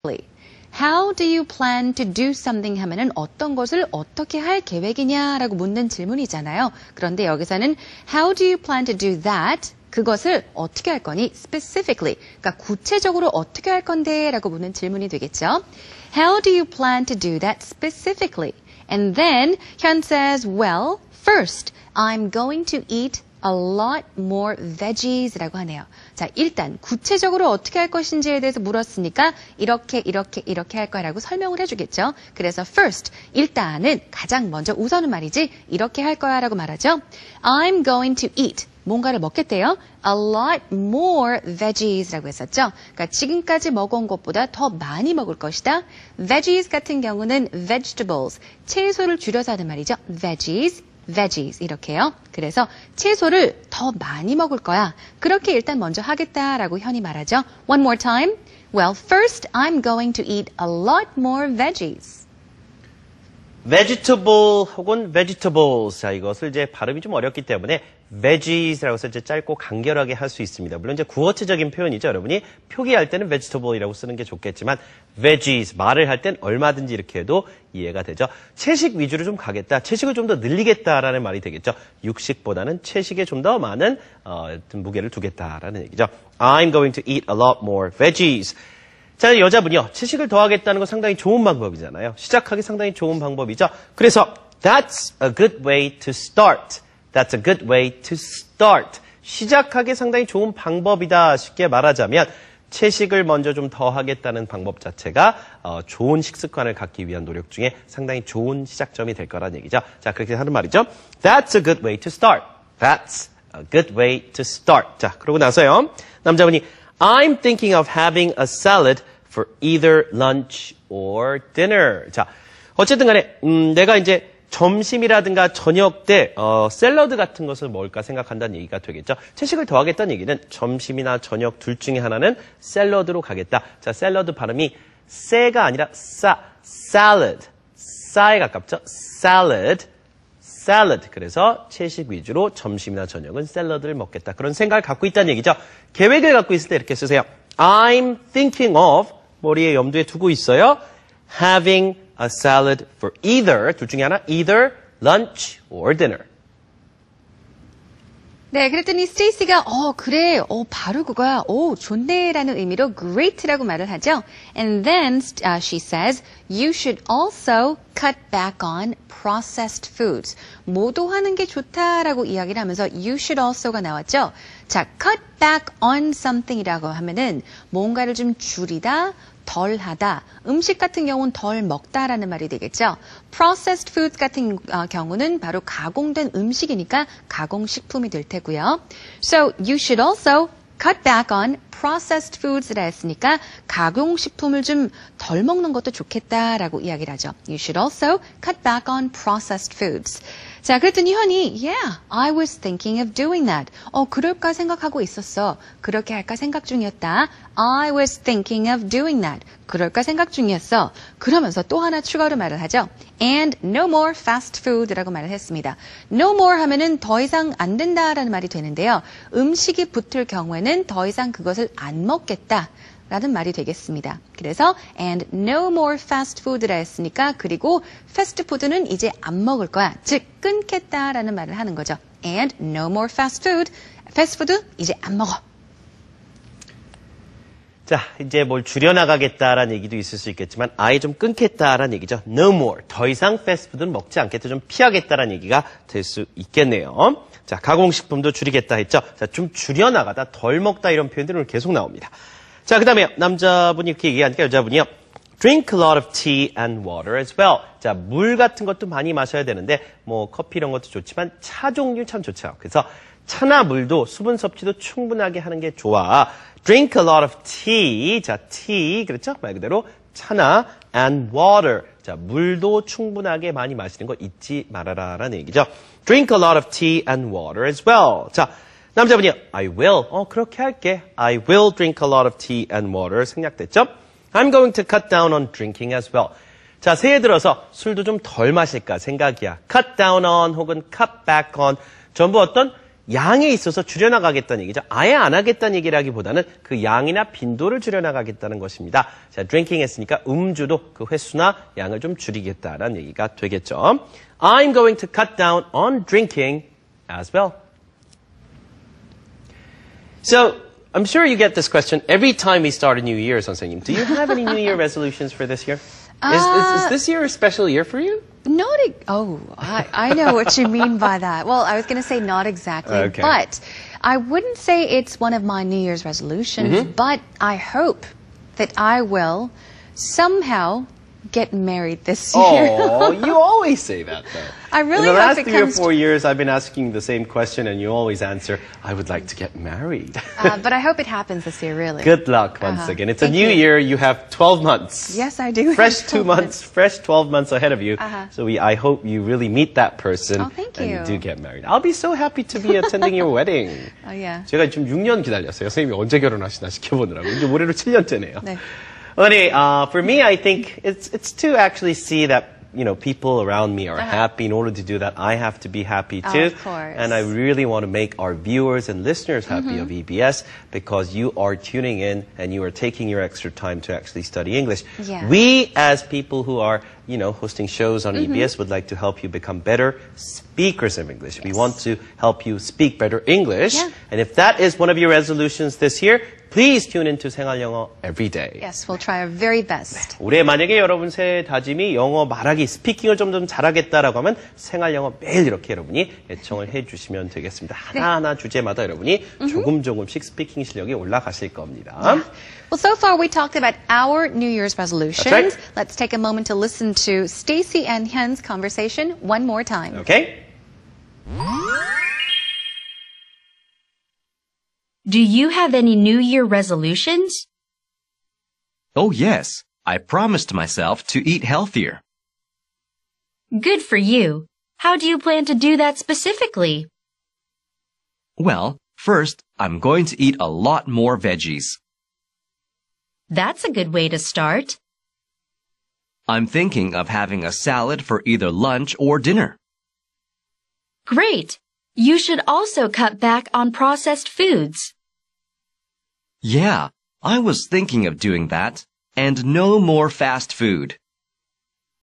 How do you plan to do something 하면은 어떤 것을 어떻게 할 계획이냐라고 묻는 질문이잖아요. 그런데 여기서는 How do you plan to do that? 그것을 어떻게 할 거니? Specifically. 그러니까 구체적으로 어떻게 할 건데? 라고 묻는 질문이 되겠죠. How do you plan to do that specifically? And then Hyun says, well, first, I'm going to eat a lot more veggies 라고 하네요. 자, 일단 구체적으로 어떻게 할 것인지에 대해서 물었으니까 이렇게 할 거라고 설명을 해주겠죠. 그래서 first, 일단은 가장 먼저 우선은 말이지 이렇게 할 거야 라고 말하죠. I'm going to eat. 뭔가를 먹겠대요. A lot more veggies라고 했었죠. 그러니까 지금까지 먹어온 것보다 더 많이 먹을 것이다. Veggies 같은 경우는 vegetables, 채소를 줄여서 하는 말이죠. veggies 이렇게요. 그래서 채소를 더 많이 먹을 거야. 그렇게 일단 먼저 하겠다라고 현이 말하죠. One more time. Well, first I'm going to eat a lot more veggies. vegetable 혹은 vegetables. 자, 이것을 이제 발음이 좀 어렵기 때문에 veggies라고 해서 이제 짧고 간결하게 할 수 있습니다. 물론 이제 구어체적인 표현이죠. 여러분이 표기할 때는 vegetable이라고 쓰는 게 좋겠지만 veggies 말을 할 땐 얼마든지 이렇게 해도 이해가 되죠. 채식 위주로 좀 가겠다. 채식을 좀 더 늘리겠다라는 말이 되겠죠. 육식보다는 채식에 좀 더 많은 무게를 두겠다라는 얘기죠. I'm going to eat a lot more veggies. 자, 여자분이요. 채식을 더 하겠다는 건 상당히 좋은 방법이잖아요. 시작하기 상당히 좋은 방법이죠. 그래서 that's a good way to start. That's a good way to start. 시작하기 상당히 좋은 방법이다. 쉽게 말하자면 채식을 먼저 좀 더 하겠다는 방법 자체가 좋은 식습관을 갖기 위한 노력 중에 상당히 좋은 시작점이 될 거란 얘기죠. 자, 그렇게 하는 말이죠. That's a good way to start. That's a good way to start. 자, 그러고 나서요. 남자분이 I'm thinking of having a salad for either lunch or dinner. 자, 어쨌든 간에 내가 이제 점심이라든가 저녁 때 샐러드 같은 것을 먹을까 생각한다는 얘기가 되겠죠. 채식을 더 하겠다는 얘기는 점심이나 저녁 둘 중에 하나는 샐러드로 가겠다. 자, 샐러드 발음이 세가 아니라 salad. 싸에 가깝죠. salad. 그래서 채식 위주로 점심이나 저녁은 샐러드를 먹겠다. 그런 생각을 갖고 있다는 얘기죠. 계획을 갖고 있을 때 이렇게 쓰세요. I'm thinking of, 머리에 염두에 두고 있어요. having a salad for either, 둘 중에 하나, either lunch or dinner. 네, 그랬더니 스테이시가 그래, 바로 그거야, 좋네라는 의미로 great라고 말을 하죠. And then she says, you should also cut back on processed foods. 모두 하는 게 좋다라고 이야기를 하면서 you should also가 나왔죠. 자, cut back on something이라고 하면은 뭔가를 좀 줄이다, 덜 하다, 음식 같은 경우는 덜 먹다라는 말이 되겠죠. Processed foods 같은 경우는 바로 가공된 음식이니까 가공식품이 될 테고요. So you should also cut back on processed foods라 했으니까 가공식품을 좀 덜 먹는 것도 좋겠다라고 이야기를 하죠. You should also cut back on processed foods. 자, 그랬더니 현이 Yeah, I was thinking of doing that. 그럴까 생각하고 있었어. 그렇게 할까 생각 중이었다. I was thinking of doing that. 그럴까 생각 중이었어. 그러면서 또 하나 추가로 말을 하죠. And no more fast food라고 말을 했습니다. No more 하면은 더 이상 안 된다라는 말이 되는데요. 음식이 붙을 경우에는 더 이상 그것을 안 먹겠다. 라는 말이 되겠습니다. 그래서 and no more fast food라 했으니까 그리고 패스트푸드는 이제 안 먹을 거야. 즉 끊겠다라는 말을 하는 거죠. And no more fast food. 패스트푸드 이제 안 먹어. 자, 이제 뭘 줄여나가겠다라는 얘기도 있을 수 있겠지만 아예 좀 끊겠다라는 얘기죠. No more. 더 이상 패스트푸드는 먹지 않겠다. 좀 피하겠다라는 얘기가 될 수 있겠네요. 자, 가공식품도 줄이겠다 했죠. 자, 좀 줄여나가다, 덜 먹다 이런 표현들은 계속 나옵니다. 자, 그 다음에 남자분이 이렇게 얘기하니까 여자분이요. Drink a lot of tea and water as well. 자, 물 같은 것도 많이 마셔야 되는데 뭐 커피 이런 것도 좋지만 차 종류 참 좋죠. 그래서 차나 물도 수분 섭취도 충분하게 하는 게 좋아. Drink a lot of tea. 자, tea. 그렇죠? 말 그대로 차나 and water. 자, 물도 충분하게 많이 마시는 거 잊지 말아라라는 얘기죠. Drink a lot of tea and water as well. 자, 남자분이요. I will. 그렇게 할게. I will drink a lot of tea and water. 생략됐죠? I'm going to cut down on drinking as well. 자, 새해 들어서 술도 좀 덜 마실까 생각이야. cut down on 혹은 cut back on. 전부 어떤 양에 있어서 줄여나가겠다는 얘기죠. 아예 안 하겠다는 얘기라기보다는 그 양이나 빈도를 줄여나가겠다는 것입니다. 자, drinking 했으니까 음주도 그 횟수나 양을 좀 줄이겠다라는 얘기가 되겠죠. I'm going to cut down on drinking as well. So, I'm sure you get this question every time we start a new year, 선생님. Do you have any New Year resolutions for this year? Is this year a special year for you? I know what you mean by that. Well, I was going to say not exactly, Okay. but I wouldn't say it's one of my New Year's resolutions, but I hope that I will somehow get married this year. Oh, you always say that, though. I really In the hope last it 3 or comes 4 years, I've been asking the same question, and you always answer, I would like to get married. But I hope it happens this year, really. Good luck once again. It's a Thank new you. year. You have 12 months. Yes, I do. Fresh 2 months, fresh 12 months ahead of you. So I hope you really meet that person Oh, thank and you you. do get married. I'll be so happy to be attending your wedding. Oh, yeah. 제가 지금 6년 기다렸어요. 선생님이 언제 결혼하시나 지켜보느라고. 이제 올해로 7년째네요. 네. Well, anyway, for me, I think it's to actually see that, you know, people around me are happy. In order to do that, I have to be happy too. Of course. And I really want to make our viewers and listeners happy of EBS because you are tuning in and you are taking your extra time to actually study English. Yeah. We, as people who are, you know, hosting shows on EBS, would like to help you become better speakers of English. We want to help you speak better English. Yeah. And if that is one of your resolutions this year, please tune into 생활영어 every day. Yes, we'll try our very best. 올해 만약에 여러분 새해 다짐이 영어 말하기, 스피킹을 좀 더 잘하겠다라고 하면 생활영어 매일 이렇게 여러분이 애청을 해주시면 되겠습니다. 하나하나 주제마다 여러분이 조금씩 스피킹 실력이 올라가실 겁니다. Well, so far we talked about our New Year's resolutions. That's right. Let's take a moment to listen to Stacy and Hyun's conversation one more time. Okay? Do you have any New Year resolutions? Oh, yes. I promised myself to eat healthier. Good for you. How do you plan to do that specifically? Well, first, I'm going to eat a lot more veggies. That's a good way to start. I'm thinking of having a salad for either lunch or dinner. Great. You should also cut back on processed foods. Yeah, I was thinking of doing that. And no more fast food.